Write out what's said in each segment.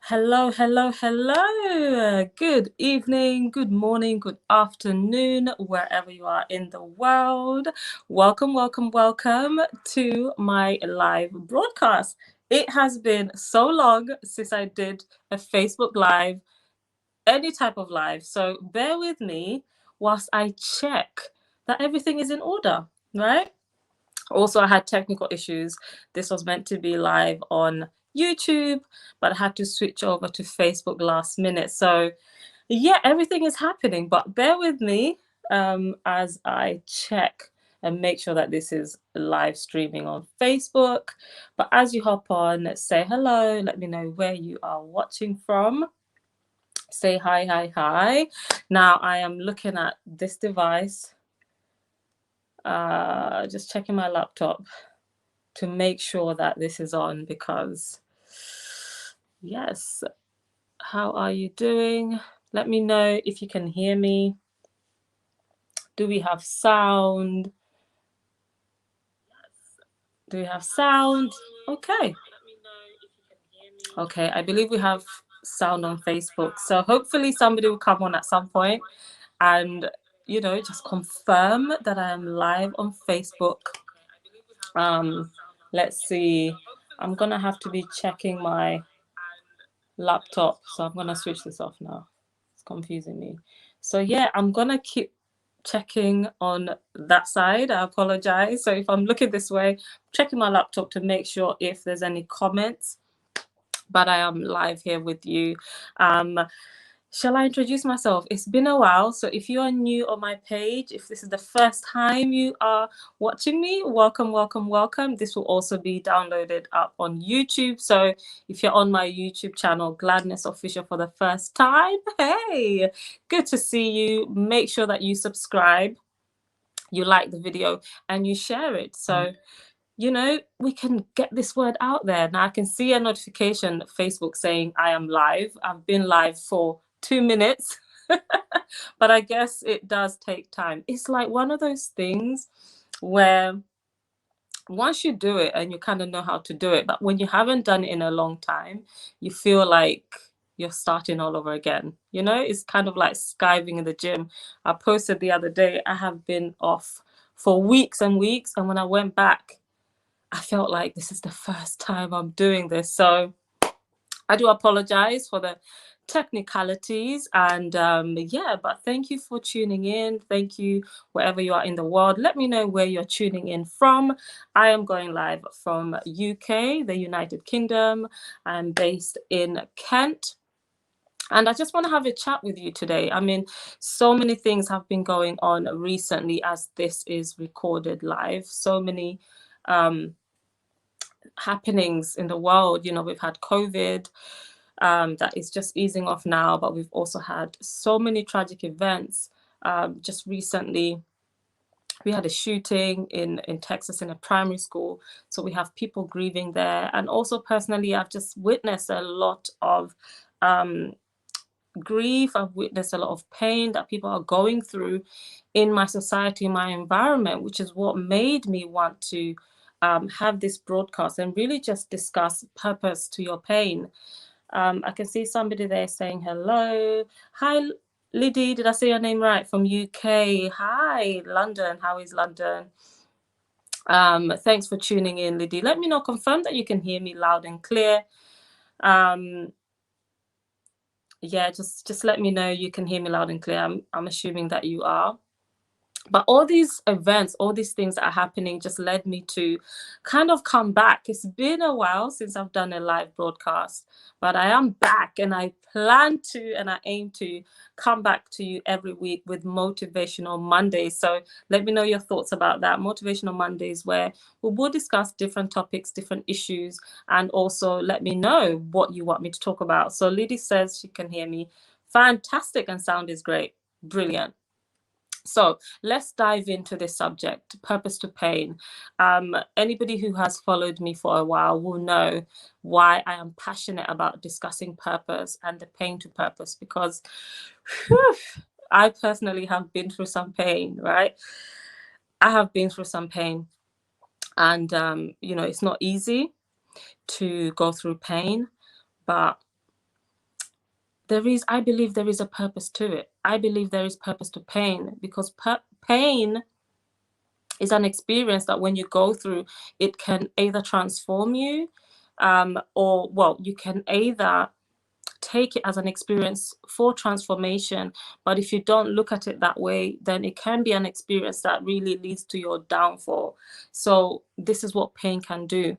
Hello, hello, hello. Good evening, good morning, good afternoon, wherever you are in the world. Welcome, welcome, welcome to my live broadcast. It has been so long since I did a Facebook Live, any type of live. So bear with me whilst I check that everything is in order, right? Also, I had technical issues. This was meant to be live on YouTube, but I had to switch over to Facebook last minute. So, yeah, everything is happening, but bear with me as I check and make sure that this is live streaming on Facebook. But as you hop on, say hello, let me know where you are watching from. Say hi, hi, hi. Now, I am looking at this device, just checking my laptop to make sure that this is on because, yes, how are you doing? Let me know if you can hear me. Do we have sound? Do we have sound? Okay. Okay, I believe we have sound on Facebook. So hopefully somebody will come on at some point and, just confirm that I am live on Facebook. Let's see. I'm gonna have to be checking my laptop, so I'm gonna switch this off now. It's confusing me. So yeah, I'm gonna keep checking on that side. I apologize. So if I'm looking this way, checking my laptop to make sure if there's any comments, but I am live here with you. Shall I introduce myself? It's been a while. So if you are new on my page, if this is the first time you are watching me, welcome, welcome, welcome. This will also be downloaded up on YouTube. So if you're on my YouTube channel, Gladness Official, for the first time, hey, good to see you. Make sure that you subscribe, you like the video, and you share it. So we can get this word out there. Now I can see a notification, Facebook, saying I am live. I've been live for 2 minutes, but I guess it does take time. It's like one of those things where once you do it and you kind of know how to do it, but when you haven't done it in a long time, you feel like you're starting all over again. It's kind of like skiving in the gym. I posted the other day, I have been off for weeks and weeks, and when I went back, I felt like this is the first time I'm doing this. So I do apologize for the technicalities. And but thank you for tuning in. Thank you wherever you are in the world. Let me know where you're tuning in from. I am going live from UK, the United Kingdom. I'm based in Kent. And I just want to have a chat with you today. I mean, so many things have been going on recently as this is recorded live. So many happenings in the world. We've had COVID, that is just easing off now, but we've also had so many tragic events. Just recently, we had a shooting in Texas in a primary school. So we have people grieving there. And also personally, I've just witnessed a lot of grief. I've witnessed a lot of pain that people are going through in my society, my environment, which is what made me want to have this broadcast and really just discuss purpose to your pain. I can see somebody there saying hello. Hi, Liddy. Did I say your name right? From UK. Hi, London. How is London? Thanks for tuning in, Liddy. Let me know, confirm that you can hear me loud and clear. Yeah, just let me know you can hear me loud and clear. I'm assuming that you are. But all these events, all these things that are happening just led me to kind of come back. It's been a while since I've done a live broadcast, but I am back and I plan to and I aim to come back to you every week with Motivational Mondays. So let me know your thoughts about that. Motivational Mondays, where we will discuss different topics, different issues, and also let me know what you want me to talk about. So Liddy says she can hear me. Fantastic, and sound is great. Brilliant. So let's dive into this subject, purpose to pain. Anybody who has followed me for a while will know why I am passionate about discussing purpose and the pain to purpose, because whew, I personally have been through some pain, right? I have been through some pain, and it's not easy to go through pain, but I believe there is a purpose to it. I believe there is purpose to pain, because pain is an experience that when you go through, it can either transform you, or, well, you can either take it as an experience for transformation, but if you don't look at it that way, then it can be an experience that really leads to your downfall. So this is what pain can do.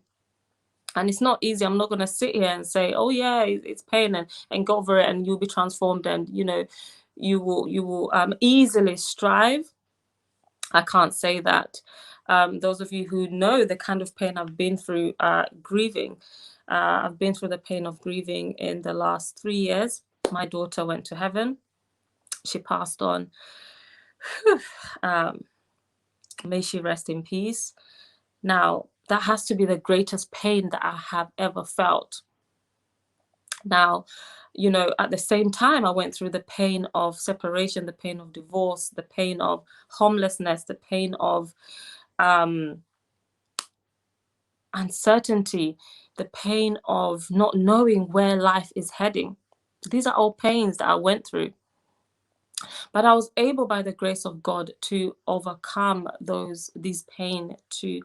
And it's not easy. I'm not going to sit here and say, oh yeah, it's pain, and go over it and you'll be transformed, and you will easily strive. I can't say that. Those of you who know the kind of pain I've been through, grieving, I've been through the pain of grieving in the last 3 years. My daughter went to heaven. She passed on. May she rest in peace. Now, that has to be the greatest pain that I have ever felt. Now, at the same time, I went through the pain of separation, the pain of divorce, the pain of homelessness, the pain of uncertainty, the pain of not knowing where life is heading. These are all pains that I went through. But I was able, by the grace of God, to overcome these pain, to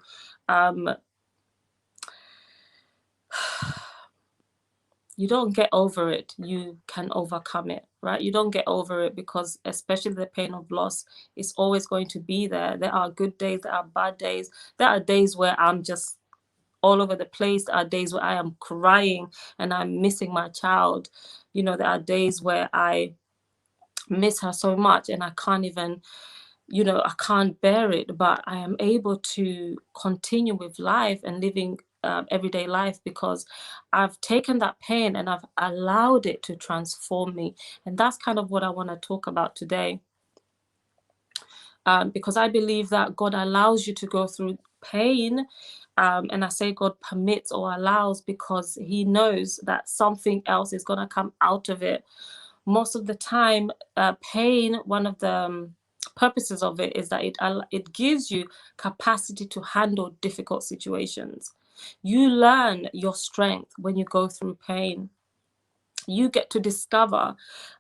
you don't get over it, you can overcome it, right? You don't get over it, because especially the pain of loss is always going to be there. There are good days, there are bad days. There are days where I'm just all over the place. There are days where I am crying and I'm missing my child. There are days where I miss her so much and I can't even, I can't bear it, but I am able to continue with life and living everyday life, because I've taken that pain and I've allowed it to transform me. And that's kind of what I want to talk about today. Because I believe that God allows you to go through pain. And I say God permits or allows because he knows that something else is going to come out of it. Most of the time, pain, one of the purposes of it is that it gives you capacity to handle difficult situations. You learn your strength when you go through pain. You get to discover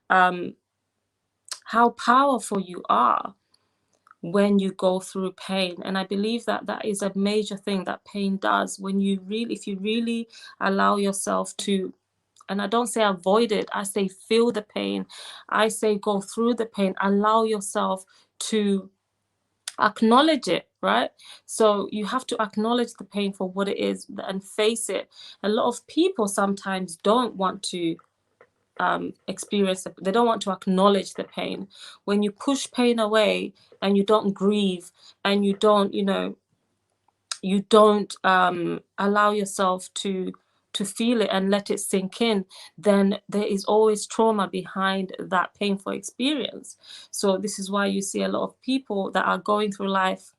how powerful you are when you go through pain. And I believe that that is a major thing that pain does. If you really allow yourself to, and I don't say avoid it, I say feel the pain. I say go through the pain, allow yourself to acknowledge it, right? So you have to acknowledge the pain for what it is and face it. A lot of people sometimes don't want to experience it. They don't want to acknowledge the pain. When you push pain away and you don't grieve and you don't allow yourself to feel it and let it sink in, then there is always trauma behind that painful experience. So this is why you see a lot of people that are going through life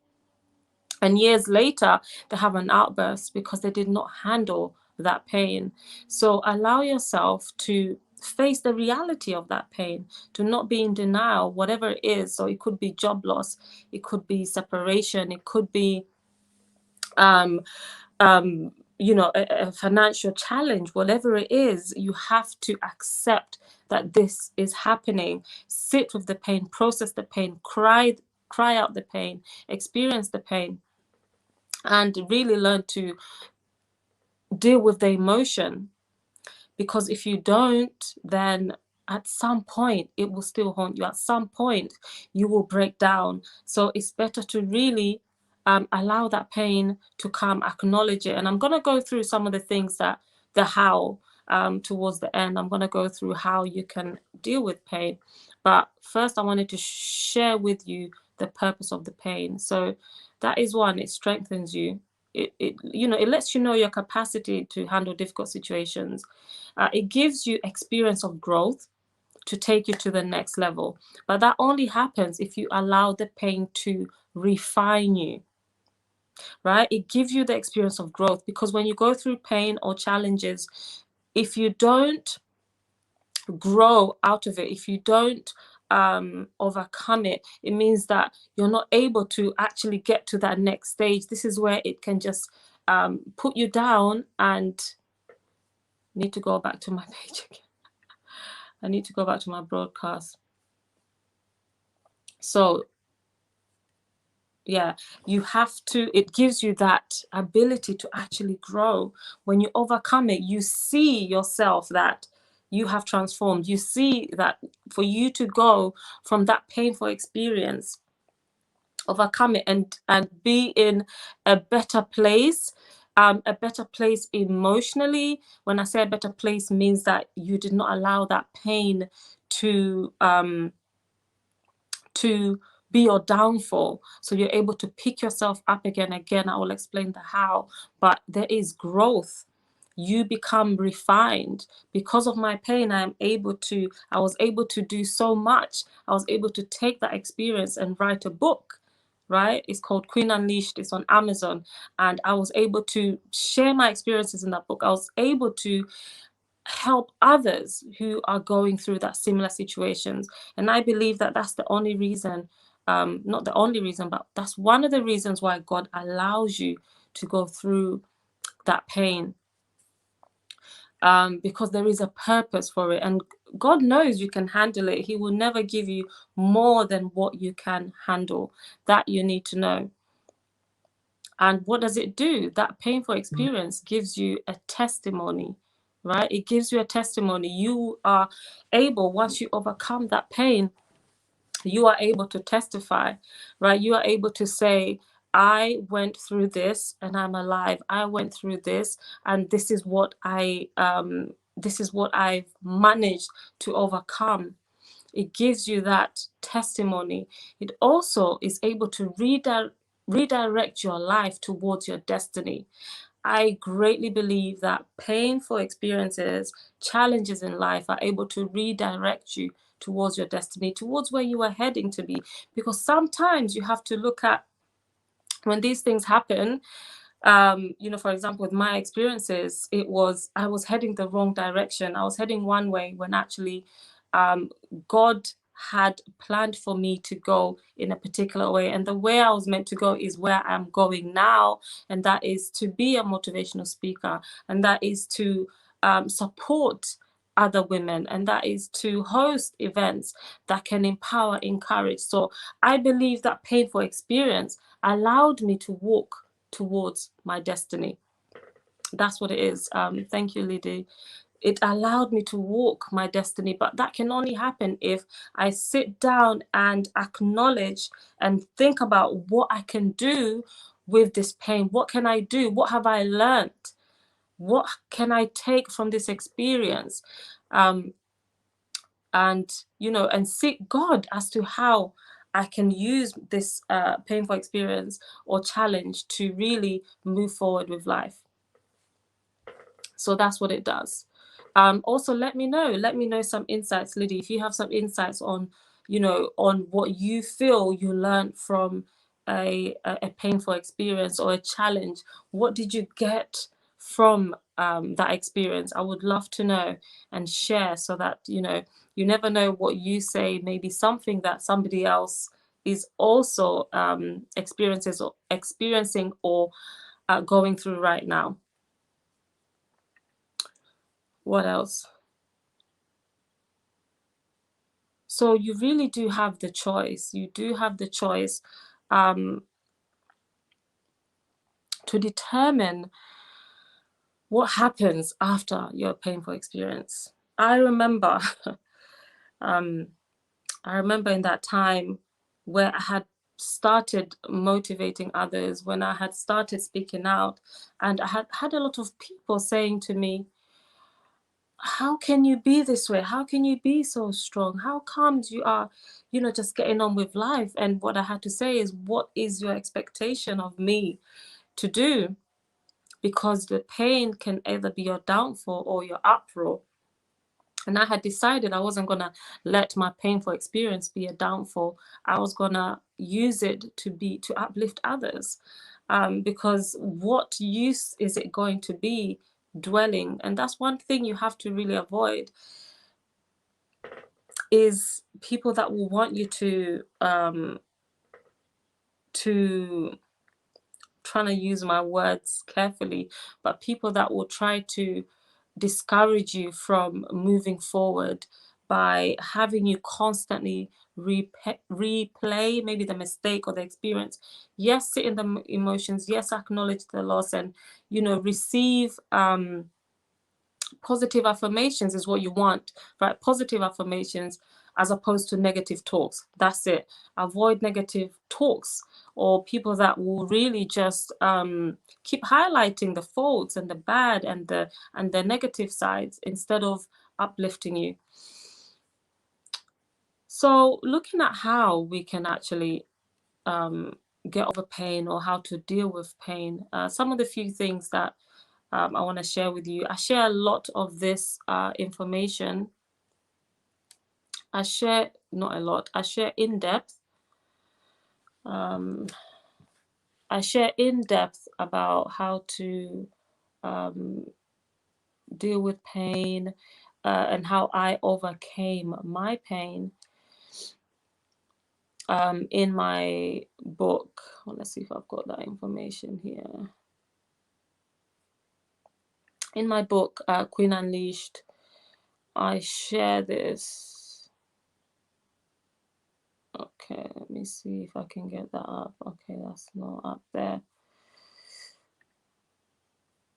and years later they have an outburst because they did not handle that pain. So allow yourself to face the reality of that pain, to not be in denial, whatever it is. So it could be job loss, it could be separation, it could be a financial challenge. Whatever it is, you have to accept that this is happening. Sit with the pain, process the pain, cry out the pain, experience the pain, and really learn to deal with the emotion. Because if you don't, then at some point it will still haunt you. At some point you will break down. So it's better to really allow that pain to come, acknowledge it. And I'm going to go through some of the things towards the end. I'm going to go through how you can deal with pain. But first I wanted to share with you the purpose of the pain. So that is one, it strengthens you. It lets you know your capacity to handle difficult situations. It gives you experience of growth to take you to the next level. But that only happens if you allow the pain to refine you, right? It gives you the experience of growth, because when you go through pain or challenges, if you don't grow out of it, if you don't overcome it, it means that you're not able to actually get to that next stage. This is where it can just put you down. And need to go back to my page again. I need to go back to my broadcast. So yeah, you have to, it gives you that ability to actually grow. When you overcome it, you see yourself that you have transformed. You see that for you to go from that painful experience, overcome it, and be in a better place, a better place emotionally. When I say a better place, means that you did not allow that pain to to be your downfall. So you're able to pick yourself up again. Again, I will explain the how, but there is growth. You become refined. Because of my pain, I was able to do so much. I was able to take that experience and write a book, right? It's called Queen Unleashed. It's on Amazon. And I was able to share my experiences in that book. I was able to help others who are going through that similar situations. And I believe that that's the only reason, not the only reason, but that's one of the reasons why God allows you to go through that pain, because there is a purpose for it. And God knows you can handle it. He will never give you more than what you can handle. That you need to know. And what does it do? That painful experience gives you a testimony, right? It gives you a testimony. You are able, once you overcome that pain, you are able to testify, right? You are able to say, I went through this and I'm alive. I went through this, and this is what I've managed to overcome. It gives you that testimony. It also is able to redirect your life towards your destiny. I greatly believe that painful experiences, challenges in life are able to redirect you towards your destiny, towards where you are heading to be. Because sometimes you have to look at, when these things happen, for example, with my experiences, I was heading the wrong direction. I was heading one way when actually God had planned for me to go in a particular way. And the way I was meant to go is where I'm going now. And that is to be a motivational speaker. And that is to support other women. And that is to host events that can empower, encourage. So I believe that painful experience allowed me to walk towards my destiny. That's what it is. Thank you, Lydie. It allowed me to walk my destiny, but that can only happen if I sit down and acknowledge and think about what I can do with this pain. What can I do? What have I learned? What can I take from this experience? And seek God as to how I can use this painful experience or challenge to really move forward with life. So that's what it does. Also, let me know some insights, Lydie, if you have some insights on, on what you feel you learned from a painful experience or a challenge. What did you get from that experience? I would love to know and share, so that, you never know, what you say may be something that somebody else is also experiencing or going through right now. What else? So you really do have the choice. You do have the choice to determine what happens after your painful experience. I remember, in that time where I had started motivating others, when I had started speaking out, and I had a lot of people saying to me, how can you be this way? How can you be so strong? How comes you are, just getting on with life? And what I had to say is, what is your expectation of me to do? Because the pain can either be your downfall or your uproar. And I had decided I wasn't going to let my painful experience be a downfall. I was going to use it to uplift others. Because what use is it going to be dwelling? And that's one thing you have to really avoid, is people that will want you to trying to use my words carefully, but people that will try to discourage you from moving forward by having you constantly replay maybe the mistake or the experience. Yes, sit in the emotions. Yes, acknowledge the loss, and receive positive affirmations is what you want, right? Positive affirmations as opposed to negative talks. That's it. Avoid negative talks or people that will really just keep highlighting the faults and the bad and the negative sides instead of uplifting you. So looking at how we can actually get over pain or how to deal with pain, some of the few things that I want to share with you. I share a lot of this information. I share, not a lot, I share in depth. I share in depth about how to deal with pain and how I overcame my pain in my book. Let's see if I've got that information here. In my book, Queen Unleashed, I share this. Okay, let me see if I can get that up. Okay, that's not up there.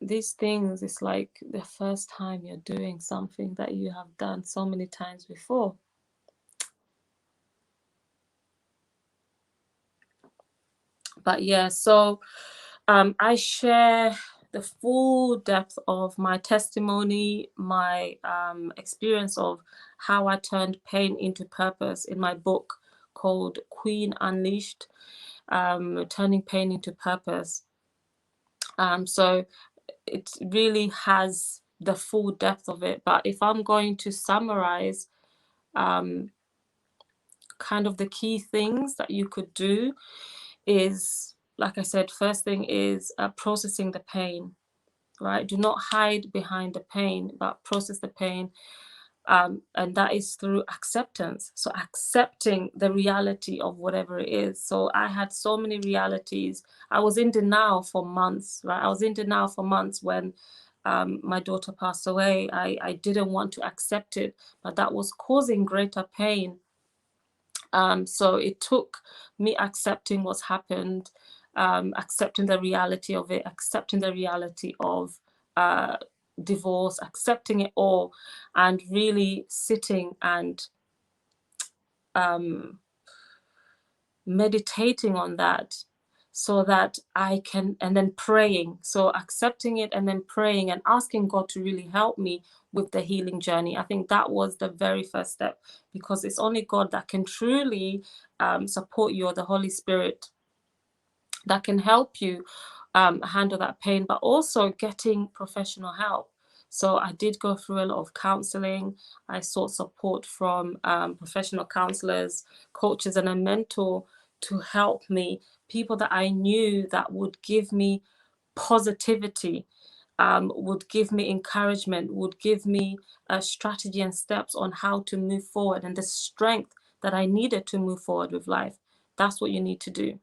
These things, it's like the first time you're doing something that you have done so many times before. But yeah, so I share the full depth of my testimony, my experience of how I turned pain into purpose in my book called Queen Unleashed, Turning Pain into Purpose. So it really has the full depth of it. But if I'm going to summarize kind of the key things that you could do is, like I said, first thing is processing the pain, right? Do not hide behind the pain, but process the pain. And that is through acceptance. So accepting the reality of whatever it is. So I had so many realities. I was in denial for months, right? I was in denial for months when my daughter passed away. I didn't want to accept it, but that was causing greater pain. So it took me accepting what's happened, accepting the reality of it, accepting the reality of divorce, accepting it all, and really sitting and meditating on that so that I can, and then praying. So accepting it and then praying and asking God to really help me with the healing journey. I think that was the very first step, because it's only God that can truly support you, or the Holy Spirit that can help you handle that pain, but also getting professional help. So I did go through a lot of counseling. I sought support from professional counselors, coaches, and a mentor to help me, people that I knew that would give me positivity, would give me encouragement, would give me a strategy and steps on how to move forward, and the strength that I needed to move forward with life. That's what you need to do.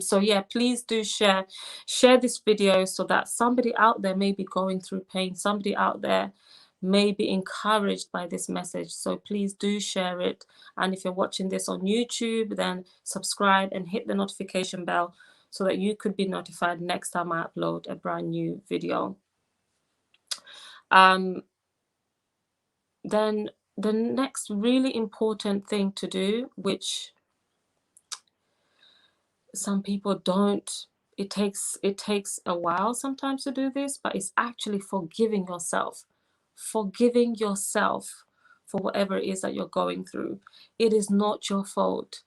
So yeah, please do share this video so that somebody out there may be going through pain, somebody out there may be encouraged by this message. So please do share it. And if you're watching this on YouTube, then subscribe and hit the notification bell so that you could be notified next time I upload a brand new video. Then the next really important thing to do, which some people don't, it takes a while sometimes to do this, but it's actually forgiving yourself for whatever it is that you're going through. It is not your fault.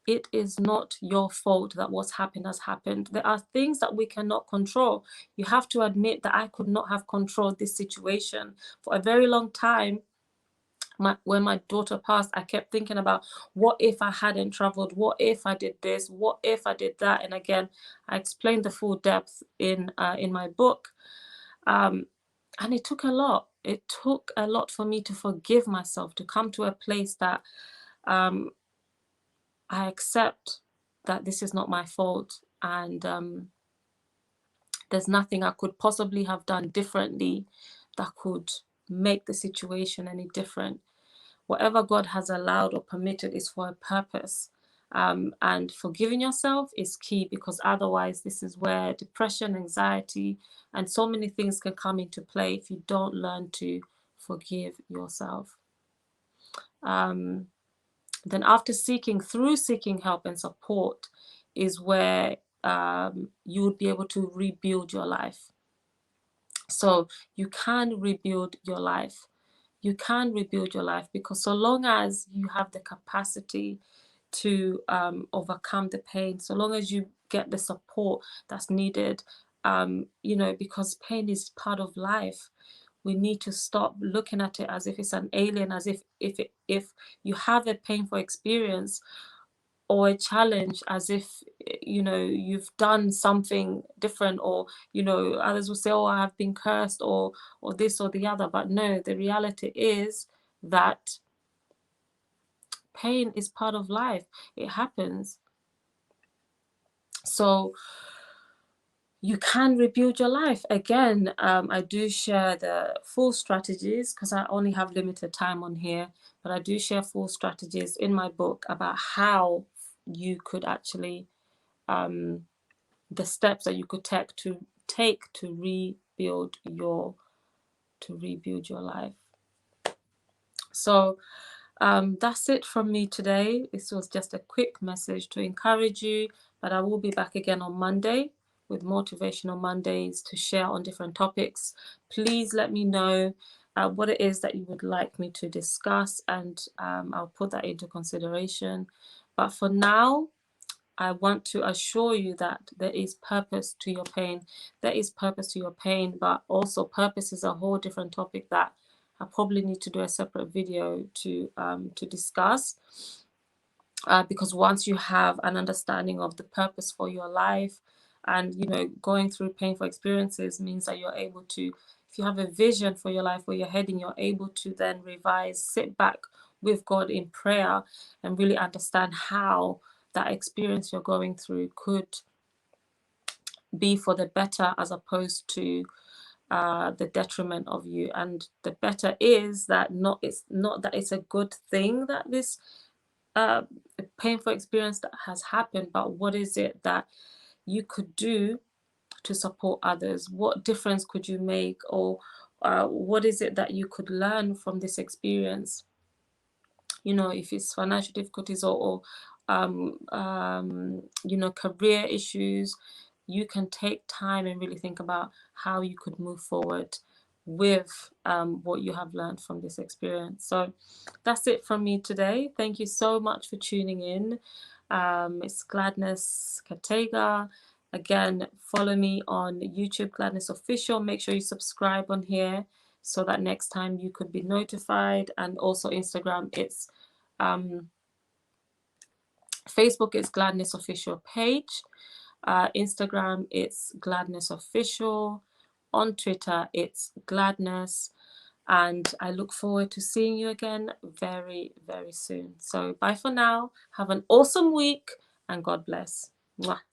It is not your fault that what's happened has happened. There are things that we cannot control. You have to admit that I could not have controlled this situation for a very long time. When my daughter passed, I kept thinking about, what if I hadn't traveled? What if I did this? What if I did that? And again, I explained the full depth in my book. And it took a lot. It took a lot for me to forgive myself, to come to a place that I accept that this is not my fault, and there's nothing I could possibly have done differently that could make the situation any different. Whatever God has allowed or permitted is for a purpose. And forgiving yourself is key, because otherwise this is where depression, anxiety, and so many things can come into play if you don't learn to forgive yourself. Then after through seeking help and support is where you would be able to rebuild your life. So you can rebuild your life. You can rebuild your life, because so long as you have the capacity to overcome the pain, so long as you get the support that's needed, because pain is part of life. We need to stop looking at it as if it's an alien, as if you have a painful experience or a challenge, as if you've done something different, or others will say, oh, I have been cursed, or this or the other. But no, the reality is that pain is part of life. It happens. So you can rebuild your life. Again, I do share the full strategies, because I only have limited time on here, but I do share full strategies in my book about how you could actually the steps that you could take to rebuild your life. So that's it from me today. This was just a quick message to encourage you, but I will be back again on Monday with Motivational Mondays to share on different topics. Please let me know what it is that you would like me to discuss, and I'll put that into consideration. But for now, I want to assure you that there is purpose to your pain. There is purpose to your pain, but also purpose is a whole different topic that I probably need to do a separate video to discuss. Because once you have an understanding of the purpose for your life, and going through painful experiences means that you're able to, if you have a vision for your life, where you're heading, you're able to then revise, sit back with God in prayer, and really understand how that experience you're going through could be for the better, as opposed to the detriment of you. And the better is that it's not that it's a good thing that this painful experience that has happened, but what is it that you could do to support others? What difference could you make? Or what is it that you could learn from this experience? If it's financial difficulties, or career issues, you can take time and really think about how you could move forward with what you have learned from this experience. So that's it from me today. Thank you so much for tuning in. It's Gladness Katega. Again, follow me on YouTube, Gladness Official. Make sure you subscribe on here, so that next time you could be notified. And also Instagram, it's Facebook, it's Gladness Official page. Instagram, it's Gladness Official. On Twitter, it's Gladness. And I look forward to seeing you again very, very soon. So bye for now. Have an awesome week, and God bless. Mwah.